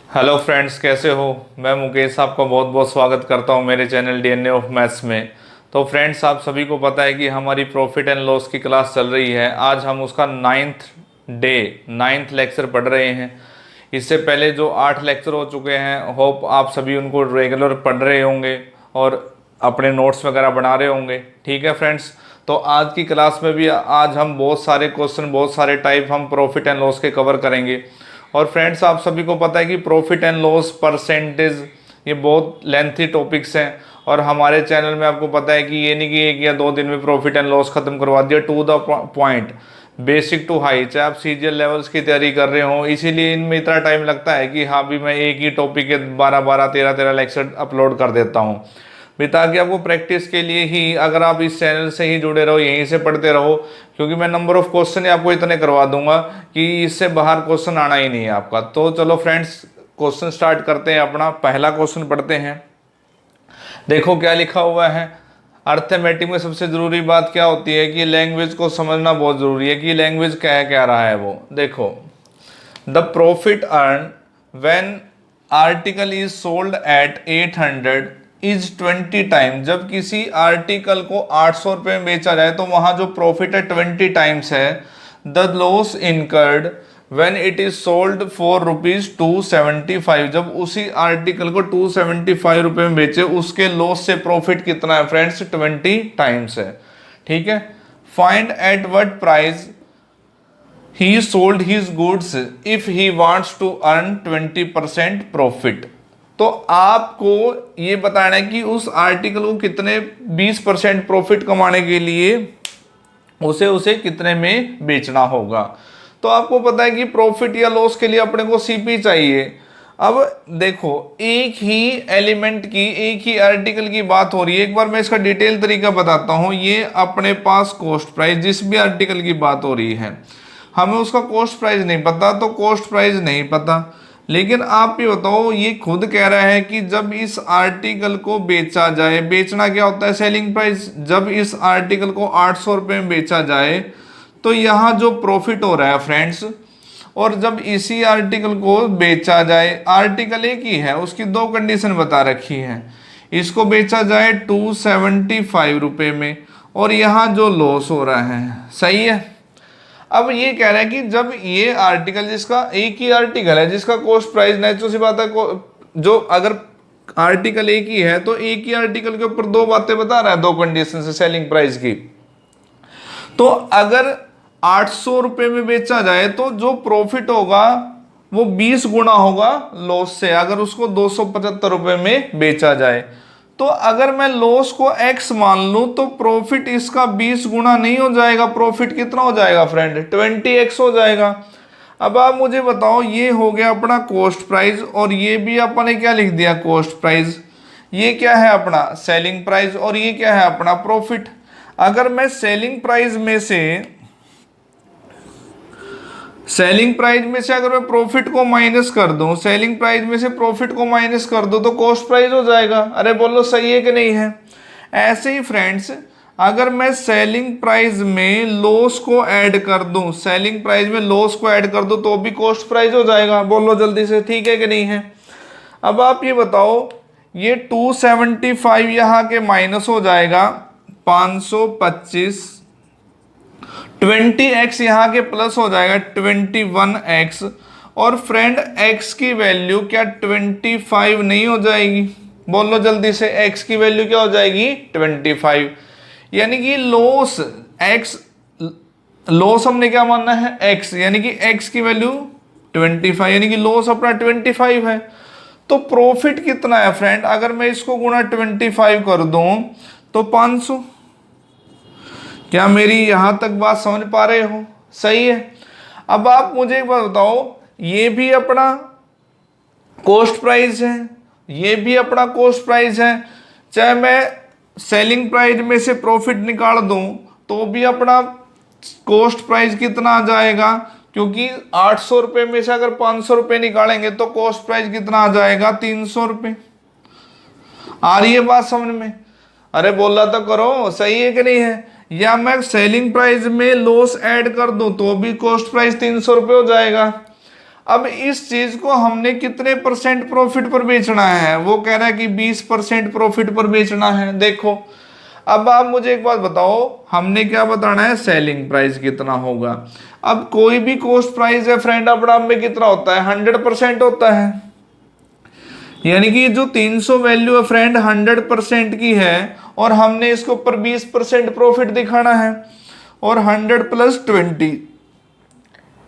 Hello friends, कैसे हो। मैं मुकेश आपका बहुत बहुत स्वागत करता हूं मेरे चैनल डीएनए ऑफ मैथ्स में। तो फ्रेंड्स, आप सभी को पता है कि हमारी प्रॉफिट एंड लॉस की क्लास चल रही है। आज हम उसका नाइन्थ लेक्चर पढ़ रहे हैं। इससे पहले जो 8 लेक्चर हो चुके हैं, होप आप सभी उनको रेगुलर पढ़ रहे होंगे और अपने नोट्स वगैरह बना रहे होंगे। ठीक है फ्रेंड्स, तो आज की क्लास में भी आज हम बहुत सारे क्वेश्चन, बहुत सारे टाइप हम प्रॉफिट एंड लॉस के कवर करेंगे। और फ्रेंड्स, आप सभी को पता है कि प्रॉफिट एंड लॉस, परसेंटेज, ये बहुत लेंथी टॉपिक्स हैं। और हमारे चैनल में आपको पता है कि ये नहीं कि 1 या 2 दिन में प्रॉफिट एंड लॉस खत्म करवा दिया, to the point, basic to high, चाहे आप सीजीएल लेवल्स की तैयारी कर रहे हो। इसीलिए इनमें इतना टाइम लगता है कि हाँ भी मैं एक ही टॉपिक के 12 12 13 13 लेक्चर अपलोड कर देता हूँ भी, ताकि आपको प्रैक्टिस के लिए ही, अगर आप इस चैनल से ही जुड़े रहो, यहीं से पढ़ते रहो, क्योंकि मैं नंबर ऑफ क्वेश्चन आपको इतने करवा दूंगा कि इससे बाहर क्वेश्चन आना ही नहीं है आपका। तो चलो फ्रेंड्स, क्वेश्चन स्टार्ट करते हैं। अपना पहला क्वेश्चन पढ़ते हैं। देखो क्या लिखा हुआ है। अर्थमेटिक में सबसे जरूरी बात क्या होती है कि लैंग्वेज को समझना बहुत जरूरी है कि लैंग्वेज कह रहा है वो। देखो, the profit earn when article is sold at 800 is 20 time. जब किसी आर्टिकल को 800 रुपये में बेचा जाए तो वहां जो प्रॉफिट है 20 टाइम्स है। The loss incurred when it is sold for ₹275। जब उसी आर्टिकल को 275 रुपये में बेचे, उसके लॉस से प्रॉफिट कितना है फ्रेंड्स? 20 टाइम्स है। ठीक है। Find at what price he sold his goods if he wants to earn 20% profit. तो आपको ये बताना है कि उस आर्टिकल को कितने 20% प्रॉफिट कमाने के लिए उसे कितने में बेचना होगा। तो आपको पता है कि प्रॉफिट या लॉस के लिए अपने को सीपी चाहिए। अब देखो, एक ही एलिमेंट की, एक ही आर्टिकल की बात हो रही है। एक बार मैं इसका डिटेल तरीका बताता हूं। ये अपने पास कॉस्ट प्राइस, जिस भी आर्टिकल की बात हो रही है, हमें उसका कॉस्ट प्राइस नहीं पता तो कॉस्ट प्राइस नहीं पता। लेकिन आप ये बताओ, ये खुद कह रहा है कि जब इस आर्टिकल को बेचा जाए, बेचना क्या होता है? Selling price. जब इस आर्टिकल को 800 रुपये में बेचा जाए तो यहाँ जो प्रॉफिट हो रहा है फ्रेंड्स, और जब इसी आर्टिकल को बेचा जाए, आर्टिकल एक ही है, उसकी 2 कंडीशन बता रखी है। इसको बेचा जाए 275 रुपये में, और यहाँ जो लॉस हो रहा है, सही है। अब ये कह रहा है कि जब ये आर्टिकल, जिसका एक ही आर्टिकल है, जिसका कॉस्ट प्राइस, नेचुरल सी बात है, जो अगर आर्टिकल एक ही है तो एक ही आर्टिकल के ऊपर 2 बातें बता रहा है, 2 कंडीशन से सेलिंग प्राइस की। तो अगर 800 रुपये में बेचा जाए तो जो प्रॉफिट होगा वो 20 गुना होगा लॉस से, अगर उसको 275 रुपये में बेचा जाए। तो अगर मैं लॉस को x मान लूं तो प्रॉफिट इसका 20 गुना नहीं हो जाएगा। प्रॉफिट कितना हो जाएगा फ्रेंड? 20x हो जाएगा। अब आप मुझे बताओ, ये हो गया अपना कॉस्ट प्राइस, और ये भी अपन ने क्या लिख दिया? Cost price. ये क्या है? अपना सेलिंग प्राइस। और ये क्या है? अपना प्रॉफिट। अगर मैं सेलिंग प्राइस में से अगर मैं प्रॉफिट को माइनस कर दूं, सेलिंग प्राइस में से प्रॉफिट को माइनस कर दूं तो कॉस्ट प्राइस हो जाएगा। अरे बोलो, सही है कि नहीं है? ऐसे ही फ्रेंड्स, अगर मैं सेलिंग प्राइस में लॉस को ऐड कर दूं, सेलिंग प्राइस में लॉस को ऐड कर दूं तो भी कॉस्ट प्राइस हो जाएगा। बोलो जल्दी से, ठीक है कि नहीं है? अब आप ये बताओ, ये 275 यहाँ के माइनस हो जाएगा 525, 20x यहाँ के प्लस हो जाएगा 21x, और फ्रेंड x की वैल्यू क्या 25 नहीं हो जाएगी? बोलो जल्दी से, x की वैल्यू क्या हो जाएगी? 25। यानी कि लॉस हमने क्या मानना है? x, यानी कि x की वैल्यू 25, यानी कि लॉस अपना 25 है। तो प्रॉफिट कितना है फ्रेंड? अगर मैं इसको गुणा 25 कर दूं तो 500। क्या मेरी यहां तक बात समझ पा रहे हो? सही है। अब आप मुझे एक बात बताओ, ये भी अपना कॉस्ट प्राइस है, ये भी अपना कॉस्ट प्राइस है। चाहे मैं सेलिंग प्राइस में से प्रॉफिट निकाल दूं तो भी अपना कॉस्ट प्राइस कितना आ जाएगा? क्योंकि 800 रुपये में से अगर 500 रुपये निकालेंगे तो कॉस्ट प्राइस कितना आ जाएगा? 300 रुपये। आ रही है बात समझ में? अरे बोला तो करो, सही है कि नहीं है? या मैं सेलिंग प्राइस में लॉस ऐड कर दूं तो भी कॉस्ट प्राइस 300 रुपये हो जाएगा। अब इस चीज को हमने कितने परसेंट प्रॉफिट पर बेचना है, वो कह रहा है कि 20% प्रॉफिट पर बेचना है। देखो अब आप मुझे एक बात बताओ, हमने क्या बताना है, सेलिंग प्राइस कितना होगा। अब कोई भी कॉस्ट प्राइस है फ्रेंड अपना में कितना होता है, 100% होता है। यानी कि जो 300 वैल्यू है फ्रेंड 100% की है, और हमने इसके ऊपर 20% प्रॉफिट दिखाना है, और 100 + 20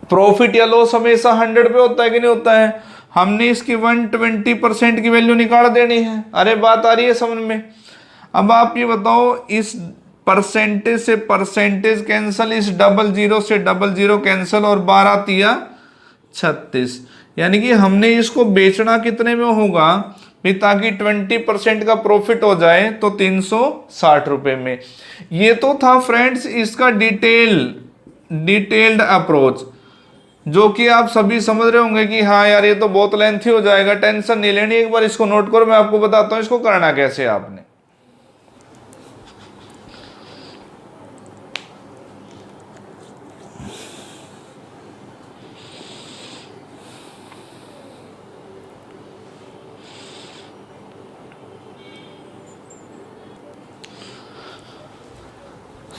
प्रॉफिट या लॉस हमेशा 100 पे होता है कि नहीं होता है। हमने इसकी 120% की वैल्यू निकाल देनी है। अरे बात आ रही है समझ में। अब आप ये बताओ, इस परसेंटेज से परसेंटेज कैंसिल, इस 00 से 00 कैंसिल, और 12 तिया 36। यानी कि हमने इसको बेचना कितने में होगा भी, ताकि 20% का प्रॉफिट हो जाए, तो 360 रुपए में। ये तो था फ्रेंड्स इसका डिटेल्ड अप्रोच, जो कि आप सभी समझ रहे होंगे कि हाँ यार ये तो बहुत लेंथी हो जाएगा, टेंशन नहीं लेनी, एक बार इसको नोट करो, मैं आपको बताता हूँ इसको करना कैसे आपने।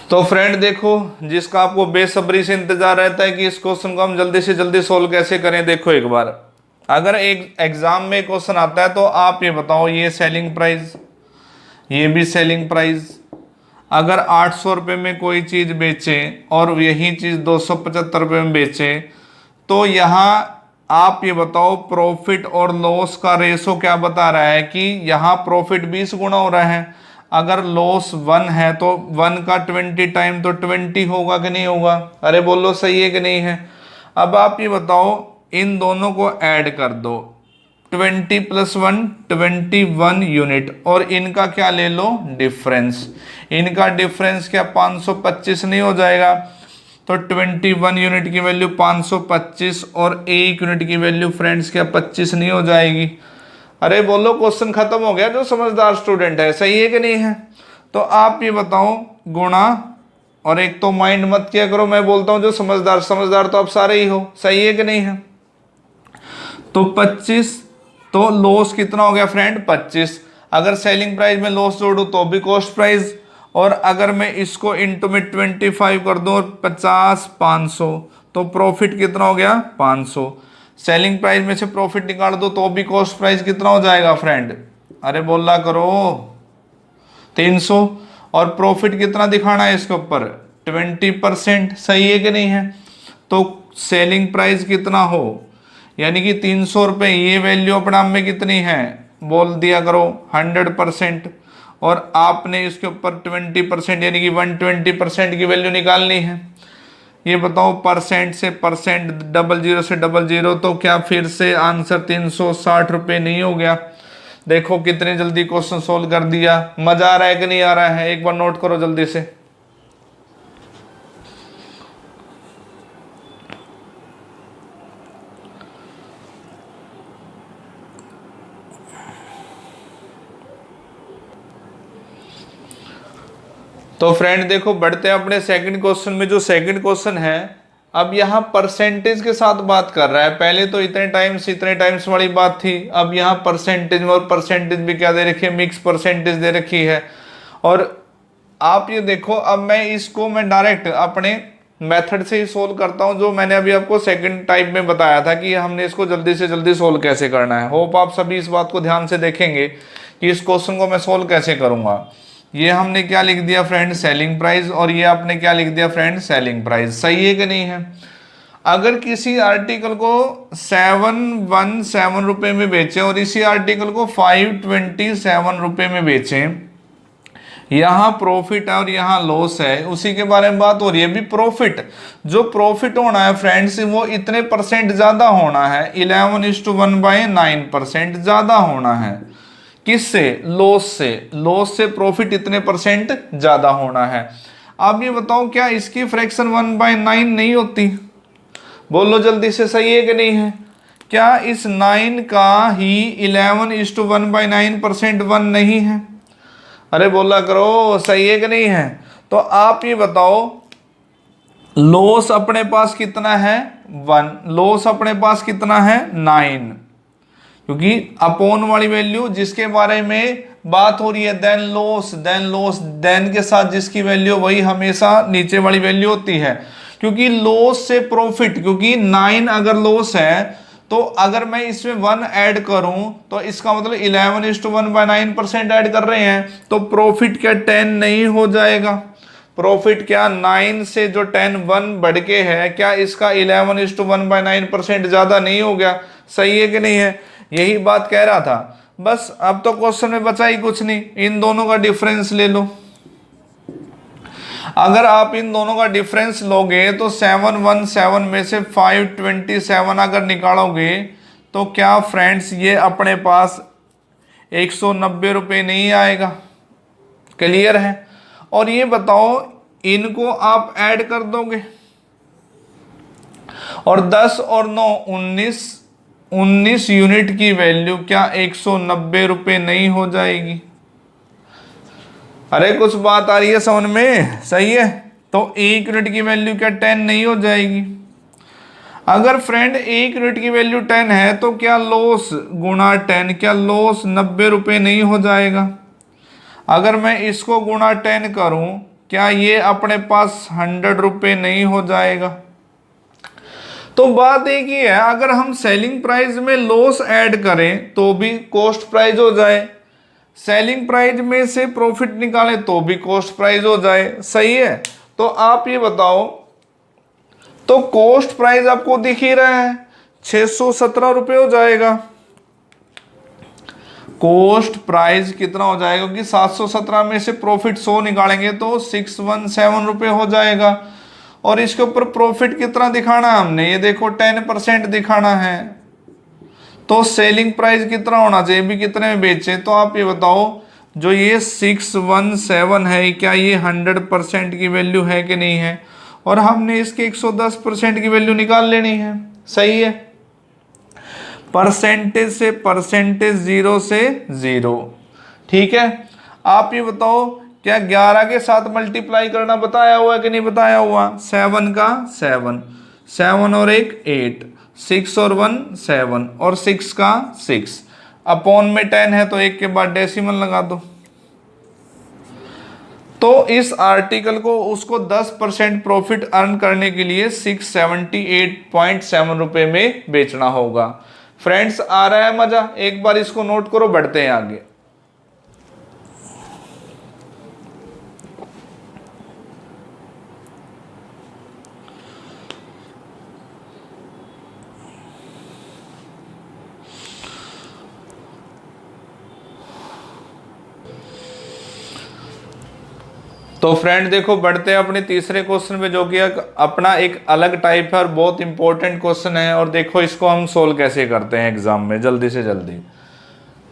तो फ्रेंड देखो, जिसका आपको बेसब्री से इंतजार रहता है कि इस क्वेश्चन को हम जल्दी से जल्दी सोल्व कैसे करें, देखो एक बार अगर एक एग्जाम में क्वेश्चन आता है तो आप ये बताओ, ये सेलिंग प्राइस, ये भी सेलिंग प्राइस, अगर 800 रुपये में कोई चीज़ बेचें और यही चीज़ 275 रुपये में बेचें, तो यहाँ आप ये बताओ प्रॉफिट और लॉस का रेशो क्या बता रहा है कि यहाँ प्रॉफिट 20 गुना हो रहा है, अगर लॉस 1 है तो 1 का 20 टाइम तो 20 होगा कि नहीं होगा। अरे बोलो सही है कि नहीं है। अब आप ये बताओ, इन दोनों को ऐड कर दो, 20 + 1 21 यूनिट, और इनका क्या ले लो, डिफरेंस। इनका डिफरेंस क्या 525 नहीं हो जाएगा, तो 21 यूनिट की वैल्यू 525, और 1 यूनिट की वैल्यू फ्रेंड्स क्या 25 नहीं हो जाएगी। अरे बोलो क्वेश्चन खत्म हो गया, जो समझदार स्टूडेंट है, सही है कि नहीं है। तो आप ये बताओ गुणा, और एक तो माइंड मत किया करो, मैं बोलता हूं जो समझदार, समझदार तो आप सारे ही हो, सही है कि नहीं है। तो 25, तो लॉस कितना हो गया फ्रेंड 25। अगर सेलिंग प्राइस में लॉस जोड़ू तो भी कॉस्ट प्राइस, और अगर मैं इसको इंटू में 25 कर दूं और 50 500, तो प्रॉफिट कितना हो गया 500। सेलिंग प्राइस में से प्रॉफिट निकाल दो तो भी कॉस्ट प्राइस कितना हो जाएगा फ्रेंड, अरे बोला करो 300, और प्रॉफिट कितना दिखाना है इसके ऊपर 20%, सही है कि नहीं है। तो सेलिंग प्राइस कितना हो, यानी कि 300 रुपये, ये वैल्यू अपना में कितनी है बोल दिया करो 100%, और आपने इसके ऊपर 20% यानी कि 120% की वैल्यू निकालनी है। ये बताओ परसेंट से परसेंट, 00 से 00, तो क्या फिर से आंसर 360 रुपये नहीं हो गया। देखो कितनी जल्दी क्वेश्चन सोल्व कर दिया, मजा आ रहा है कि नहीं आ रहा है, एक बार नोट करो जल्दी से। तो फ्रेंड देखो बढ़ते हैं अपने सेकंड क्वेश्चन में। जो सेकंड क्वेश्चन है, अब यहाँ परसेंटेज के साथ बात कर रहा है। पहले तो इतने टाइम्स वाली बात थी, अब यहाँ परसेंटेज में, और परसेंटेज भी क्या दे रखी है, मिक्स परसेंटेज दे रखी है। और आप ये देखो, अब मैं डायरेक्ट अपने मेथड से ही सोल्व करता हूँ, जो मैंने अभी आपको सेकंड टाइप में बताया था कि हमने इसको जल्दी से जल्दी सोल्व कैसे करना है। होप आप सभी इस बात को ध्यान से देखेंगे कि इस क्वेश्चन को मैं सोल्व कैसे करूँगा। ये हमने क्या लिख दिया फ्रेंड, सेलिंग प्राइस, और ये आपने क्या लिख दिया फ्रेंड, सेलिंग प्राइस, सही है कि नहीं है। अगर किसी आर्टिकल को 717 रुपये में बेचें और इसी आर्टिकल को 527 रुपये में बेचें, यहाँ प्रॉफिट है और यहाँ लॉस है, उसी के बारे में बात हो रही है। भी प्रॉफिट, जो प्रॉफिट होना है फ्रेंड्स वो इतने परसेंट ज़्यादा होना है, 11:1/9% ज़्यादा होना है। किससे, लॉस से। लॉस से प्रॉफिट इतने परसेंट ज़्यादा होना है। आप ये बताओ क्या इसकी फ्रैक्शन 1/9 नहीं होती, बोलो जल्दी से, सही है कि नहीं है। क्या इस 9 का ही 11:1/9% 1 नहीं है, अरे बोला करो सही है कि नहीं है। तो आप ये बताओ, लॉस अपने पास कितना है 1, लॉस अपने पास कितना है 9, क्योंकि अपॉन वाली वैल्यू जिसके बारे में बात हो रही है देन लॉस, देन के साथ जिसकी वैल्यू वही हमेशा नीचे वाली वैल्यू होती है। क्योंकि लॉस से प्रॉफिट, क्योंकि 9 अगर लॉस है तो अगर मैं इसमें 1 ऐड करूं तो इसका मतलब 11:1/9% ऐड कर रहे हैं, तो प्रॉफिट क्या 10 नहीं हो जाएगा? प्रॉफिट क्या 9 से जो 10 1 बढ़ के है, क्या इसका 11:1/9% ज्यादा नहीं हो गया? सही है कि नहीं है? यही बात कह रहा था। बस अब तो क्वेश्चन में बचा ही कुछ नहीं, इन दोनों का डिफरेंस ले लो। अगर आप इन दोनों का डिफरेंस लोगे तो 717 में से 527 अगर निकालोगे तो क्या फ्रेंड्स ये अपने पास 190 रुपये नहीं आएगा? क्लियर है? और ये बताओ इनको आप ऐड कर दोगे और 10 और 9 19 यूनिट की वैल्यू क्या 190 रुपये नहीं हो जाएगी? अरे कुछ बात आ रही है समझ में? सही है। तो 1 यूनिट की वैल्यू क्या 10 नहीं हो जाएगी? अगर फ्रेंड 1 यूनिट की वैल्यू 10 है तो क्या लॉस गुणा 10, क्या लॉस 90 रुपये नहीं हो जाएगा? अगर मैं इसको गुणा 10 करूं क्या ये अपने पास 100 रुपये नहीं हो जाएगा? तो बात एक ही है, अगर हम सेलिंग प्राइस में लॉस ऐड करें तो भी कॉस्ट प्राइस हो जाए, सेलिंग प्राइस में से प्रॉफिट निकालें तो भी कॉस्ट प्राइस हो जाए। सही है? तो आप ये बताओ, तो कॉस्ट प्राइस आपको दिख ही रहा है 617 रुपये हो जाएगा। कॉस्ट प्राइस कितना हो जाएगा? क्योंकि 717 में से प्रॉफिट 100 निकालेंगे तो 617 रुपये हो जाएगा। और इसके ऊपर प्रॉफिट कितना दिखाना है हमने? ये देखो 10% दिखाना है। तो सेलिंग प्राइस कितना होना चाहिए भी, कितने में बेचे? तो आप ये बताओ, जो ये 617 है क्या ये 100% की वैल्यू है कि नहीं है? और हमने इसके 110% की वैल्यू निकाल लेनी है। सही है? परसेंटेज से परसेंटेज, 0 से 0। ठीक है? आप ये बताओ, क्या 11 के साथ मल्टीप्लाई करना बताया हुआ है कि नहीं बताया हुआ? 7 का 7, 7 और 1 8, 6 और 1 7 और 6 का 6, अपॉन में 10 है तो 1 के बाद डेसिमल लगा दो। तो इस आर्टिकल को उसको 10% प्रॉफिट अर्न करने के लिए 678.7 रुपये में बेचना होगा। फ्रेंड्स आ रहा है मजा? एक बार इसको नोट करो, बढ़ते हैं आगे। तो फ्रेंड देखो, बढ़ते हैं अपने तीसरे क्वेश्चन पे, जो कि अपना एक अलग टाइप है और बहुत इंपॉर्टेंट क्वेश्चन है। और देखो इसको हम सोल्व कैसे करते हैं एग्जाम में, जल्दी से जल्दी।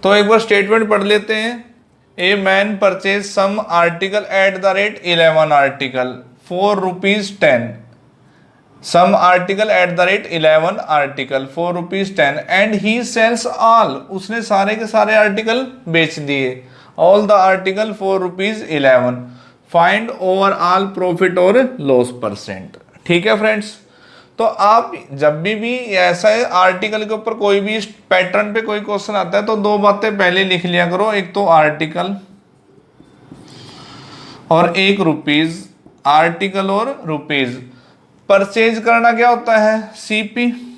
तो एक बार स्टेटमेंट पढ़ लेते हैं। A man purchase some article at the rate 11 article for ₹10, some article at the rate 11 article for ₹10 and he sells all, उसने सारे के सारे आर्टिकल बेच दिए, all the article for ₹11, find overall profit और लॉस परसेंट। ठीक है friends? तो आप जब भी ऐसा आर्टिकल के ऊपर कोई भी पैटर्न पे कोई क्वेश्चन आता है तो 2 बातें पहले लिख लिया करो, एक तो आर्टिकल और एक रुपीज, आर्टिकल और रुपीज। परचेज करना क्या होता है? सीपी,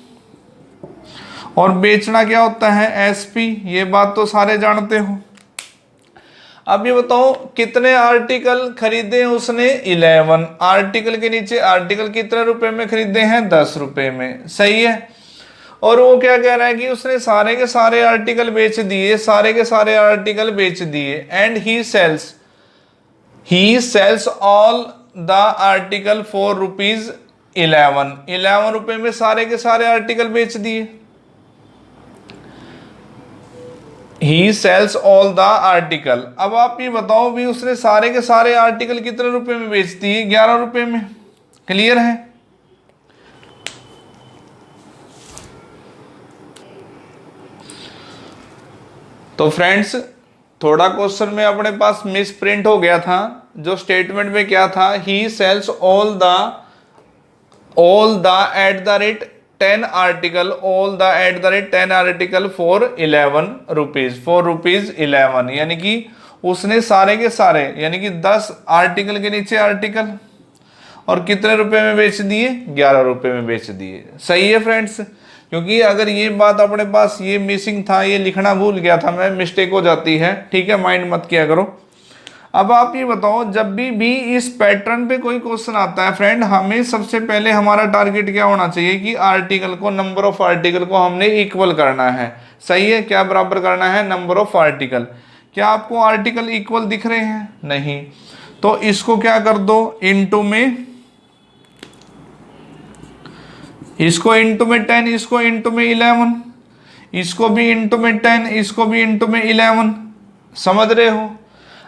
और बेचना क्या होता है? एसपी। ये बात तो सारे जानते हो। अब ये बताओ कितने आर्टिकल खरीदे हैं उसने? 11 आर्टिकल के नीचे आर्टिकल कितने रुपए में खरीदे हैं? 10 रुपए में। सही है? और वो क्या कह रहा है कि उसने सारे के सारे आर्टिकल बेच दिए, सारे के सारे आर्टिकल बेच दिए, and he sells all the article for ₹11, 11 रुपए में सारे के सारे आर्टिकल बेच दिए। ही सेल्स ऑल द आर्टिकल। अब आप ये बताओ भी उसने सारे के सारे आर्टिकल कितने रुपए में बेच दिए? 11 रुपए में। क्लियर है? तो फ्रेंड्स थोड़ा क्वेश्चन में अपने पास मिस प्रिंट हो गया था। जो स्टेटमेंट में क्या था? He sells all the all the at the rate 10 article, all the at the rate 10 article for 11 rupees, 4 rupees 11, यानी कि उसने सारे के सारे यानी कि 10 आर्टिकल के नीचे आर्टिकल और कितने रुपए में बेच दिए, 11 रुपए में बेच दिए। सही है फ्रेंड्स, क्योंकि अगर ये बात अपने पास ये मिसिंग था, ये लिखना भूल गया था मैं, मिस्टेक हो जाती है, ठीक है, माइंड मत किया करो। अब आप ये बताओ, जब भी इस पैटर्न पे कोई क्वेश्चन आता है फ्रेंड, हमें सबसे पहले हमारा टारगेट क्या होना चाहिए कि आर्टिकल को, नंबर ऑफ आर्टिकल को हमने इक्वल करना है। सही है, क्या बराबर करना है, नंबर ऑफ आर्टिकल। क्या आपको आर्टिकल इक्वल दिख रहे हैं, नहीं, तो इसको क्या कर दो, इनटू में, इसको इनटू में 10, इसको इनटू में 11, इसको भी इनटू में 10, इसको भी इनटू में 11। समझ रहे हो।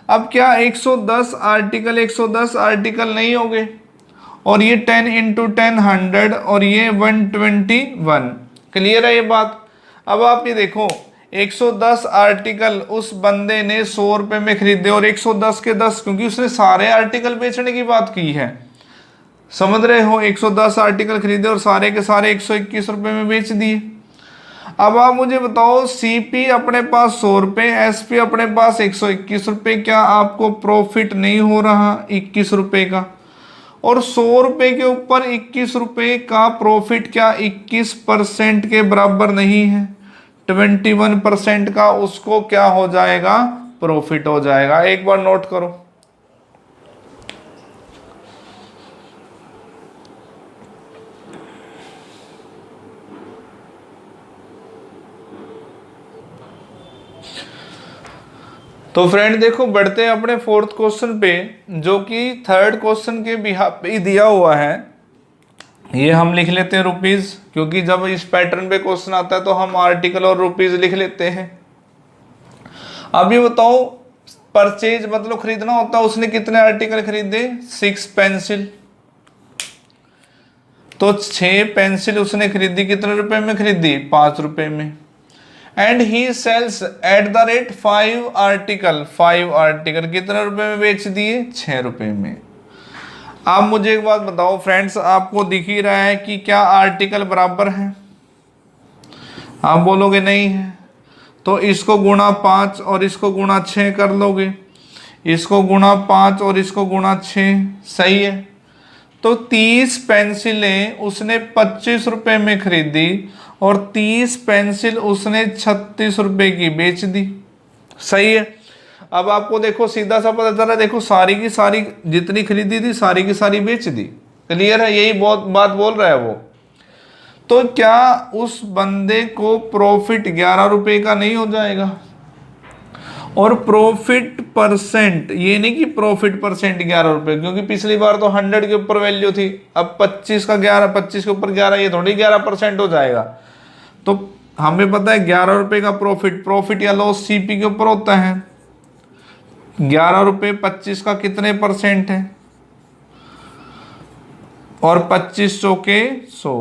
अब क्या 110 आर्टिकल 110 आर्टिकल नहीं होंगे, और ये 10 इंटू 10 100 और ये 121। क्लियर है ये बात। अब आप ये देखो, 110 आर्टिकल उस बंदे ने 100 रुपए में खरीदे और 110 के 10, क्योंकि उसने सारे आर्टिकल बेचने की बात की है। समझ रहे हो, 110 आर्टिकल खरीदे और सारे के सारे 121 रुपए में बेच दिए। अब आप मुझे बताओ, सीपी अपने पास 100 रुपए, एसपी अपने पास 121 रुपए, क्या आपको प्रॉफिट नहीं हो रहा 21 रुपए का? और 100 रुपए के ऊपर 21 रुपए का प्रॉफिट क्या 21% के बराबर नहीं है? 21% का उसको क्या हो जाएगा, प्रॉफिट हो जाएगा। एक बार नोट करो। तो फ्रेंड देखो, बढ़ते हैं अपने फोर्थ क्वेश्चन पे, जो कि थर्ड क्वेश्चन के बिहाफ पे दिया हुआ है। ये हम लिख लेते हैं रुपीज, क्योंकि जब इस पैटर्न पे क्वेश्चन आता है तो हम आर्टिकल और रुपीज लिख लेते हैं। अब ये बताओ, परचेज मतलब खरीदना होता है, उसने कितने आर्टिकल खरीदे, 6 पेंसिल। तो 6 पेंसिल उसने खरीदी, कितने रुपए में खरीदी, 5 रुपए में। And he sells at the rate 5 article, 5 article कितने रुपए में बेच दिए, 6 रुपए में। आप मुझे एक बात बताओ फ्रेंड्स, आपको दिख ही रहा है कि क्या आर्टिकल बराबर है? आप बोलोगे नहीं है, तो इसको गुणा 5 और इसको गुणा 6 कर लोगे, इसको गुणा 5 और इसको गुणा 6। सही है। तो 30 पेंसिलें उसने 25 रुपए में खरीदी और 30 पेंसिल उसने 36 रुपए की बेच दी। सही है। अब आपको देखो सीधा सा पता चला, देखो सारी की सारी जितनी खरीदी थी सारी की सारी बेच दी। क्लियर है, यही बहुत बात बोल रहा है वो। तो क्या उस बंदे को प्रॉफिट 11 रुपए का नहीं हो जाएगा? और प्रॉफिट परसेंट, ये नहीं कि प्रॉफिट परसेंट 11 रुपए, क्योंकि पिछली बार तो 100 के ऊपर वैल्यू थी, अब 25 का 11, 25 के ऊपर 11, ये थोड़ी 11% हो जाएगा। तो हमें पता है 11 रुपए का प्रॉफिट या लॉस सीपी के ऊपर होता है। 11 रुपए 25 का कितने परसेंट है, और 25 चौके 100,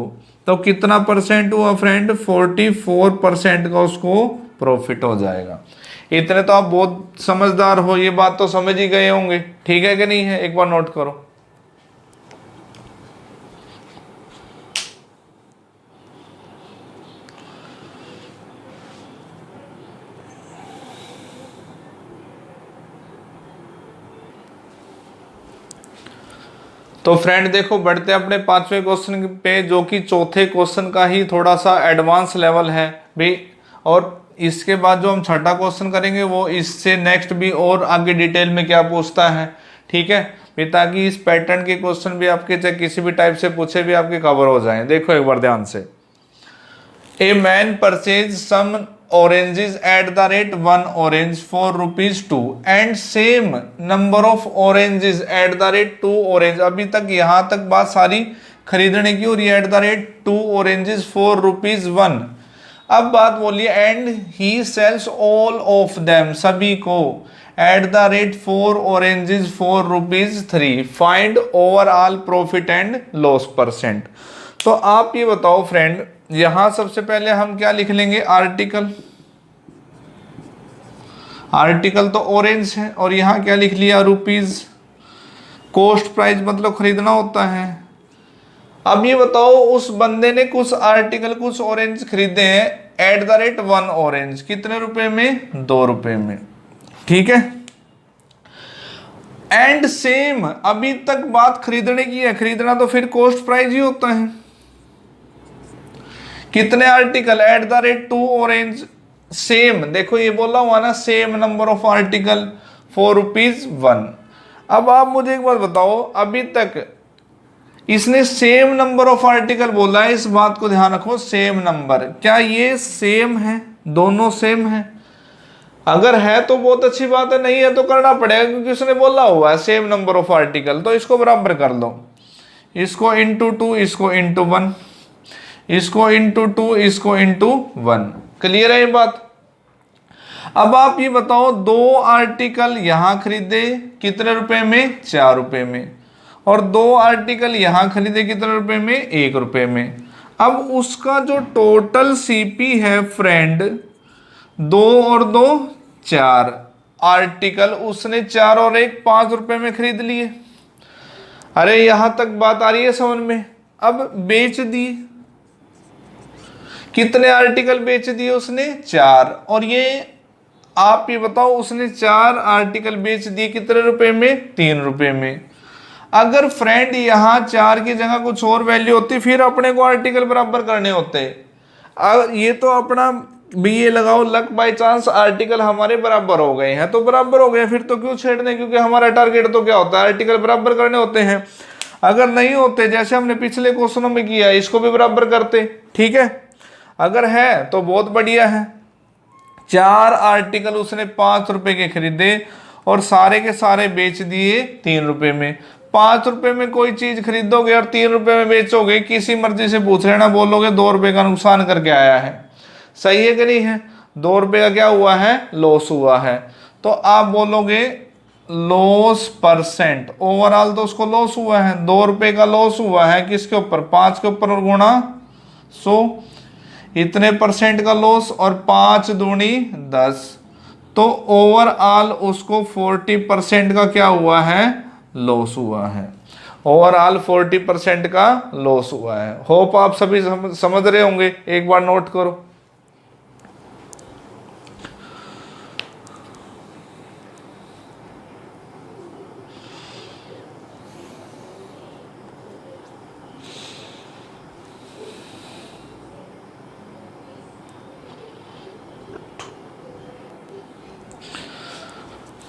तो कितना परसेंट हुआ फ्रेंड, 44% का उसको प्रॉफिट हो जाएगा। इतने तो आप बहुत समझदार हो, ये बात तो समझ ही गए होंगे। ठीक है कि नहीं है, एक बार नोट करो। तो फ्रेंड देखो, बढ़ते हैं अपने 5वें क्वेश्चन पे, जो कि चौथे क्वेश्चन का ही थोड़ा सा एडवांस लेवल है भी। और इसके बाद जो हम छठा क्वेश्चन करेंगे वो इससे नेक्स्ट भी और आगे डिटेल में क्या पूछता है। ठीक है भी, ताकि इस पैटर्न के क्वेश्चन भी आपके चाहे किसी भी टाइप से पूछे भी आपके कवर हो जाएं। देखो एक बार ध्यान से। A man purchase some oranges at the rate 1 orange for rupees 2 and same number of oranges at the rate 2 orange। अभी तक यहाँ तक बात सारी खरीदने की हो रही है। at the rate 2 oranges for rupees 1। अब बात बोलिए, and he sells all of them, सभी को, at the rate 4 oranges for rupees 3। Find overall profit and loss percent. तो आप ये बताओ फ्रेंड, यहां सबसे पहले हम क्या लिख लेंगे, आर्टिकल। आर्टिकल तो ऑरेंज है, और यहां क्या लिख लिया, रुपीज। कॉस्ट प्राइस मतलब खरीदना होता है। अब ये बताओ उस बंदे ने कुछ आर्टिकल कुछ ऑरेंज खरीदे हैं एट द रेट 1 ऑरेंज, कितने रुपए में? 2 रुपए में। ठीक है। एंड सेम, अभी तक बात खरीदने की है, खरीदना तो फिर कॉस्ट प्राइस ही होता है। कितने article at the rate 2 orange, same, देखो ये बोला हुआ ना सेम नंबर ऑफ आर्टिकल ₹4 अब आप मुझे एक बात बताओ, अभी तक इसने सेम नंबर ऑफ आर्टिकल बोला है, इस बात को ध्यान रखो, सेम नंबर, क्या ये सेम है? दोनों सेम है? अगर है तो बहुत अच्छी बात है, नहीं है तो करना पड़ेगा क्योंकि उसने बोला हुआ है सेम नंबर ऑफ आर्टिकल। तो इसको बराबर कर लो, इसको इंटू 2, इसको इंटू 1, इसको इंटू 2, इसको इंटू 1। क्लियर है ये बात? अब आप ये बताओ 2 आर्टिकल यहां खरीदे कितने रुपए में? 4 रुपए में, और 2 आर्टिकल यहां खरीदे कितने रुपए में? 1 रुपए में। अब उसका जो टोटल सीपी है फ्रेंड, 2 और 2 4 आर्टिकल उसने 4 और 1 5 रुपए में खरीद लिए। अरे यहां तक बात आ रही है समझ में? अब बेच दिए, कितने आर्टिकल बेच दिए उसने? 4। और ये आप ये बताओ उसने 4 आर्टिकल बेच दिए कितने रुपए में? 3 रुपए में। अगर फ्रेंड यहां 4 की जगह कुछ और वैल्यू होती फिर अपने को आर्टिकल बराबर करने होते। ये तो अपना भी ये लगाओ लक बाय चांस आर्टिकल हमारे बराबर हो गए हैं तो बराबर हो गए, फिर तो क्यों छेड़ने, क्योंकि हमारा टारगेट तो क्या होता है? आर्टिकल बराबर करने होते हैं। अगर नहीं होते जैसे हमने पिछले क्वेश्चनों में किया, इसको भी बराबर करते। ठीक है, अगर है तो बहुत बढ़िया है। 4 आर्टिकल उसने 5 रुपए के खरीदे और सारे के सारे बेच दिए 3 रुपए में। 5 रुपए में कोई चीज खरीदोगे और 3 रुपए में बेचोगे, किसी मर्जी से पूछ लेना, बोलोगे 2 रुपए का नुकसान करके आया है। सही है कि नहीं है? 2 रुपए का क्या हुआ है? लॉस हुआ है। तो आप बोलोगे लॉस परसेंट, ओवरऑल तो उसको लॉस हुआ है। 2 रुपए का लॉस हुआ है किसके ऊपर? 5 के ऊपर, और गुणा 100, इतने परसेंट का लॉस, और 5 दूनी 10, तो ओवरऑल उसको 40% का क्या हुआ है? लॉस हुआ है। ओवरऑल 40% का लॉस हुआ है। होप आप सभी समझ रहे होंगे, एक बार नोट करो।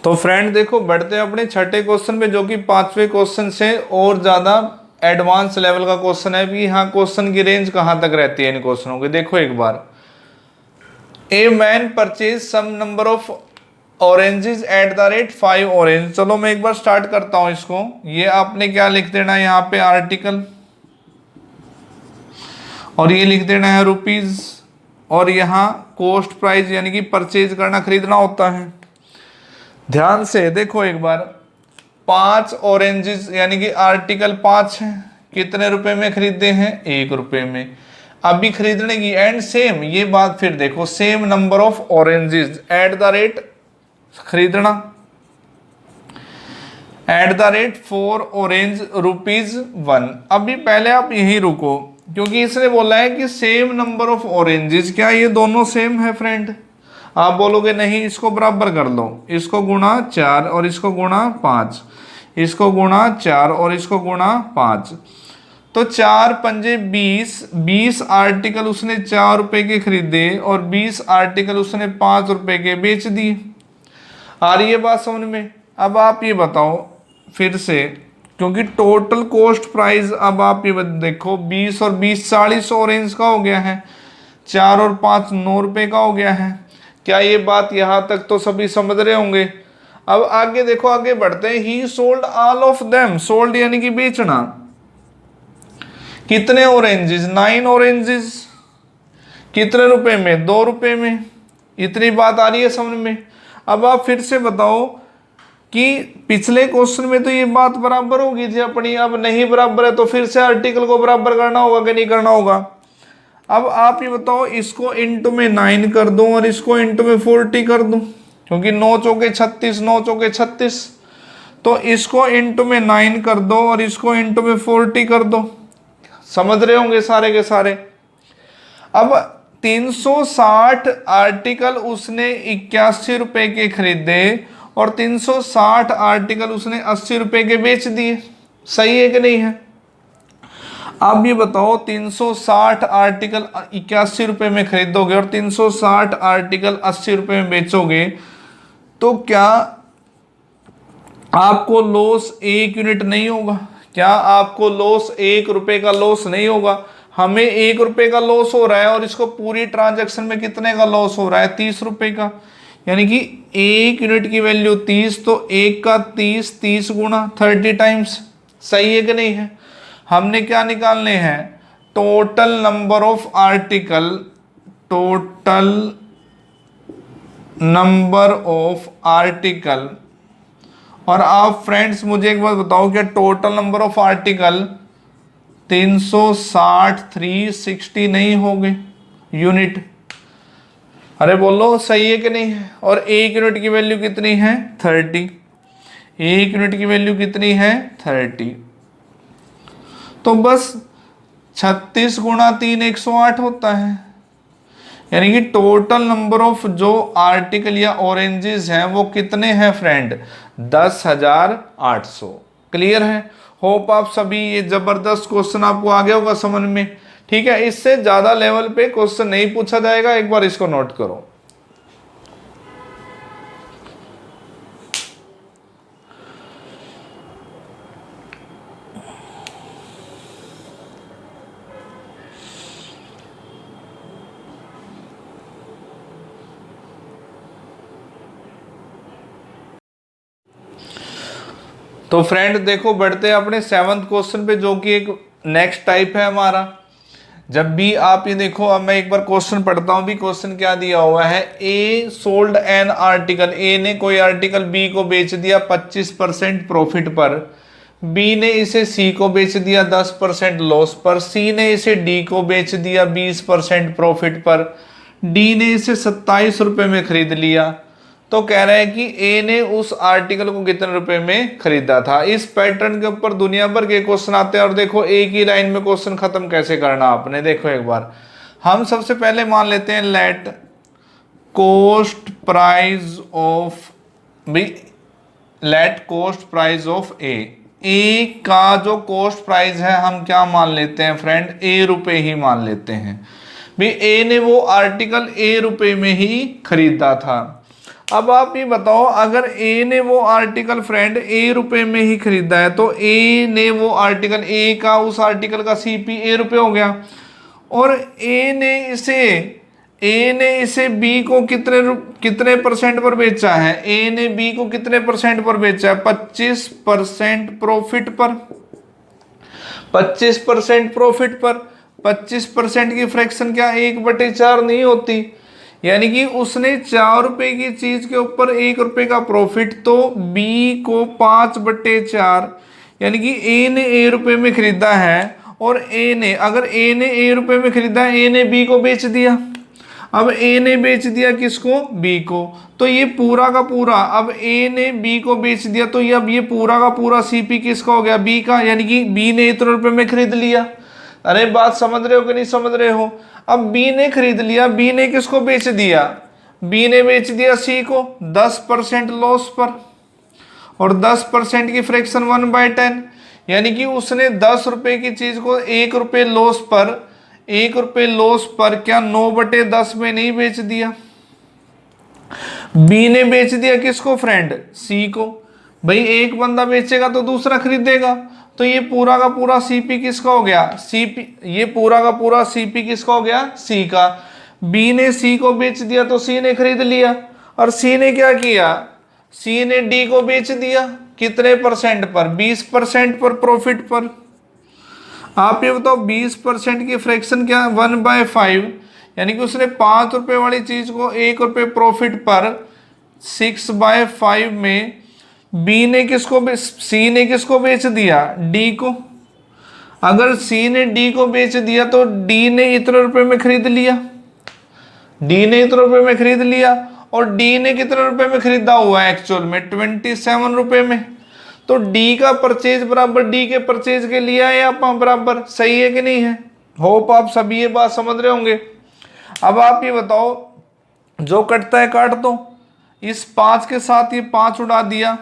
तो फ्रेंड देखो बढ़ते हैं अपने छठे क्वेश्चन में, जो कि 5वें क्वेश्चन से और ज्यादा एडवांस लेवल का क्वेश्चन है। भी यहाँ क्वेश्चन की रेंज कहां तक रहती है इन क्वेश्चनों की, देखो एक बार। A man purchase some number of oranges at the rate 5 orange. चलो मैं एक बार स्टार्ट करता हूं इसको। ये आपने क्या लिख देना है यहाँ पे? आर्टिकल, और ये लिख देना है रुपीज, और यहाँ कॉस्ट प्राइस यानी कि परचेज करना, खरीदना होता है। ध्यान से देखो एक बार, 5 ऑरेंजेस यानी कि आर्टिकल 5 है, कितने रुपए में खरीदे हैं? 1 रुपए में। अभी खरीदने की, एंड सेम ये बात फिर देखो, same number of oranges at the rate, खरीदना एट द रेट 4 ऑरेंज ₹1। अभी पहले आप यही रुको क्योंकि इसने बोला है कि सेम नंबर ऑफ ऑरेंजेस, क्या ये दोनों सेम है फ्रेंड? आप बोलोगे नहीं, इसको बराबर कर लो, इसको गुणा 4 और इसको गुणा 5, इसको गुणा 4 और इसको गुणा 5, तो 4 पंजे 20 आर्टिकल उसने 4 रुपए के खरीदे और 20 आर्टिकल उसने 5 रुपए के बेच दिए। आ रही है बात समझ में? अब आप ये बताओ फिर से, क्योंकि टोटल कॉस्ट प्राइस, अब आप ये देखो 20 और 20 40 ऑरेंज का हो गया है, 4 और 5 9 रुपए का हो गया है। क्या ये बात यहां तक तो सभी समझ रहे होंगे? अब आगे देखो, आगे बढ़ते हैं। ही sold all of them, sold यानी कि बेचना। कितने ऑरेंजेस? 9 ऑरेंजेस, कितने रुपए में? 2 रुपए में। इतनी बात आ रही है समझ में? अब आप फिर से बताओ कि पिछले क्वेश्चन में तो ये बात बराबर होगी थी अपनी, अब नहीं बराबर है तो फिर से आर्टिकल को बराबर करना होगा कि नहीं करना होगा? अब आप ये बताओ, इसको इंटू में 9 कर दो और इसको इंटू में 40 कर दो, क्योंकि 9 चौके 36, 9 चौके 36, तो इसको इंटू में 9 कर दो और इसको इंटू में 40 कर दो। समझ रहे होंगे सारे के सारे। अब 360 आर्टिकल उसने 81 रुपए के खरीदे और 360 आर्टिकल उसने 80 रुपए के बेच दिए, सही है कि नहीं है? अब ये बताओ 360 आर्टिकल 81 रुपए में खरीदोगे और 360 आर्टिकल 80 रुपए में बेचोगे तो क्या आपको लॉस 1 यूनिट नहीं होगा? क्या आपको लॉस 1 रुपए का लॉस नहीं होगा? हमें 1 रुपए का लॉस हो रहा है और इसको पूरी ट्रांजैक्शन में कितने का लॉस हो रहा है? 30 रुपए का। यानी कि 1 यूनिट की वैल्यू 30, तो 1 का 30, 30 गुणा 30 टाइम्स, सही है कि नहीं है? हमने क्या निकालने हैं? Total number of article, total number of article. और आप फ्रेंड्स मुझे एक बात बताओ, क्या टोटल नंबर ऑफ आर्टिकल 360 360 नहीं होंगे यूनिट? अरे बोलो सही है कि नहीं है? और 1 यूनिट की वैल्यू कितनी है? 30। 1 यूनिट की वैल्यू कितनी है? 30। तो बस 36 गुणा 3 108 होता है। यानी कि टोटल नंबर ऑफ जो आर्टिकल या ऑरेंजेस हैं वो कितने हैं फ्रेंड? 10,800। क्लियर है? होप आप सभी, ये जबरदस्त क्वेश्चन आपको आ गया होगा समझ में। ठीक है, इससे ज्यादा लेवल पे क्वेश्चन नहीं पूछा जाएगा, एक बार इसको नोट करो। तो फ्रेंड देखो, बढ़ते हैं अपने 7th क्वेश्चन पे, जो कि एक नेक्स्ट टाइप है हमारा। जब भी आप ये देखो, अब मैं एक बार क्वेश्चन पढ़ता हूं भी। क्वेश्चन क्या दिया हुआ है? ए सोल्ड एन आर्टिकल, ए ने कोई आर्टिकल बी को बेच दिया 25% प्रॉफिट पर, बी ने इसे सी को बेच दिया 10% लॉस पर, सी ने इसे डी को बेच दिया 20% प्रॉफिट पर, डी ने इसे 27 रुपए में खरीद लिया। तो कह रहा है कि ए ने उस आर्टिकल को कितने रुपए में खरीदा था। इस पैटर्न के ऊपर दुनिया भर के क्वेश्चन आते हैं और देखो एक ही लाइन में क्वेश्चन खत्म कैसे करना आपने। देखो एक बार हम सबसे पहले मान लेते हैं let cost price of B, let cost price of A का जो कॉस्ट प्राइस है हम क्या मान लेते हैं फ्रेंड? ए रुपए ही मान लेते हैं भी। ए ने वो आर्टिकल ए रुपए में ही खरीदा था। अब आप ये बताओ, अगर ए ने वो आर्टिकल फ्रेंड ए रुपए में ही खरीदा है तो ए ने वो आर्टिकल, ए का उस आर्टिकल का सीपी ए रुपए हो गया, और ए ने इसे बी को कितने परसेंट पर बेचा है? ए ने बी को कितने परसेंट पर बेचा है? 25% प्रॉफिट पर। 25% प्रॉफिट पर 25% की फ्रैक्शन क्या 1/4 नहीं होती? यानी कि उसने 4 रुपए की चीज के ऊपर 1 रुपए का प्रॉफिट, तो बी को 5/4, यानी कि ए ने ए रुपए में खरीदा है और अगर ए ने ए रुपए में खरीदा है, ए ने बी को बेच दिया। अब ए ने बेच दिया किसको? बी को। तो ये पूरा का पूरा, अब ए ने बी को बेच दिया तो अब ये पूरा का पूरा सीपी किसका हो गया? बी का। यानी कि बी ने इतने रुपए में खरीद लिया। अरे बात समझ रहे हो कि नहीं समझ रहे हो? अब बी ने खरीद लिया, बी ने किसको बेच दिया? बी ने बेच दिया सी को 10% लॉस पर, और 10% की फ्रैक्शन 1/10, यानी कि उसने 10 रुपए की चीज को 1 रुपए लॉस पर, 1 रुपए लॉस पर क्या 9/10 में नहीं बेच दिया? बी ने बेच दिया किसको फ्रेंड? सी को। भाई एक बंदा बेचेगा तो दूसरा खरीदेगा, तो ये पूरा का पूरा सीपी किसका हो गया? सीपी, ये पूरा का पूरा सीपी किसका हो गया? सी का। बी ने सी को बेच दिया तो सी ने खरीद लिया, और सी ने क्या किया? सी ने डी को बेच दिया कितने परसेंट पर? 20% पर प्रॉफिट पर। आप ये बताओ 20% की फ्रैक्शन क्या? 1/5, यानी कि उसने 5 रुपए वाली चीज को 1 रुपए प्रॉफिट पर 6/5 में बी ने किसको, सी ने किसको बेच दिया? डी को। अगर सी ने डी को बेच दिया तो डी ने इतने रुपए में खरीद लिया, डी ने इतने रुपए में खरीद लिया, और डी ने कितने रुपए में खरीदा हुआ है एक्चुअल में? 27 रुपए में। तो डी का परचेज बराबर डी के परचेज के लिया है आप बराबर, सही है कि नहीं है। होप आप सभी ये बात समझ रहे होंगे। अब आप ये बताओ, जो कटता है काट दो, इस 5 के साथ ये 5 उड़ा दिया,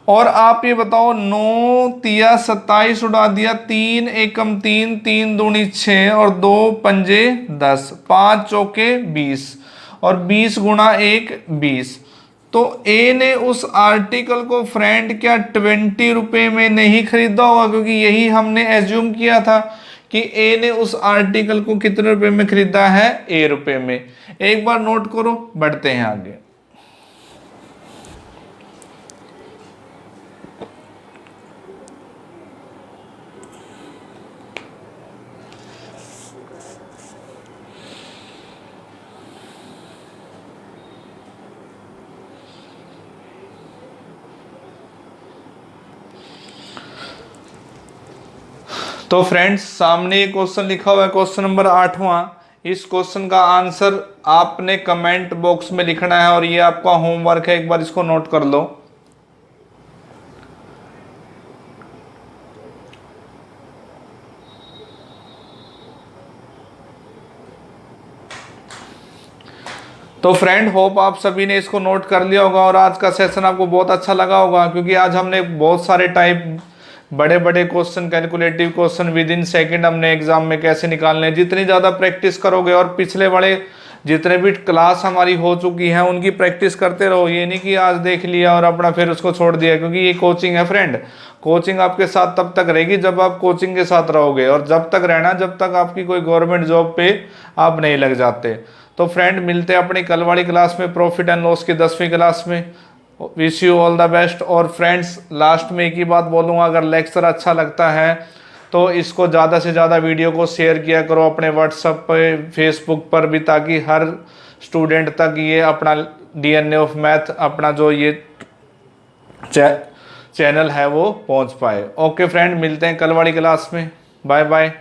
और आप ये बताओ 9 तिया 27 उड़ा दिया, 3 एकम 3, 3 दूनी 6 और 2 पंजे 10, 5 चौके 20 और 20 गुणा 1 20। तो ए ने उस आर्टिकल को फ्रेंड क्या 20 रुपए में नहीं खरीदा होगा, क्योंकि यही हमने एज्यूम किया था कि ए ने उस आर्टिकल को कितने रुपए में खरीदा है, ए रुपए में। एक बार नोट करो, बढ़ते हैं आगे। तो फ्रेंड्स, सामने ये क्वेश्चन लिखा हुआ है, क्वेश्चन नंबर 8वां। इस क्वेश्चन का आंसर आपने कमेंट बॉक्स में लिखना है और ये आपका होमवर्क है, एक बार इसको नोट कर लो। तो फ्रेंड, होप आप सभी ने इसको नोट कर लिया होगा और आज का सेशन आपको बहुत अच्छा लगा होगा, क्योंकि आज हमने बहुत सारे टाइप बड़े बड़े question, calculative question with in second हमने एग्जाम में कैसे निकालने हैं। जितनी ज़्यादा प्रैक्टिस करोगे, और पिछले बड़े जितने भी क्लास हमारी हो चुकी हैं उनकी प्रैक्टिस करते रहो। ये नहीं कि आज देख लिया और अपना फिर उसको छोड़ दिया, क्योंकि ये कोचिंग है फ्रेंड। कोचिंग आपके साथ तब तक रहेगी जब आप कोचिंग के साथ रहोगे, और जब तक रहना जब तक आपकी कोई गवर्नमेंट जॉब पे आप नहीं लग जाते। तो फ्रेंड, मिलते हैं अपनी कल वाली क्लास में, प्रॉफिट एंड लॉस की 10वीं क्लास में। Wish you all the best. और फ्रेंड्स, लास्ट में एक ही बात बोलूँगा, अगर लेक्चर अच्छा लगता है तो इसको ज़्यादा से ज़्यादा वीडियो को शेयर किया करो अपने व्हाट्सएप पे, फेसबुक पर भी, ताकि हर स्टूडेंट तक ये अपना DNA ऑफ मैथ, अपना जो ये चैनल है वो पहुंच पाए। ओके फ्रेंड, मिलते हैं कल वाली क्लास में। Bye bye.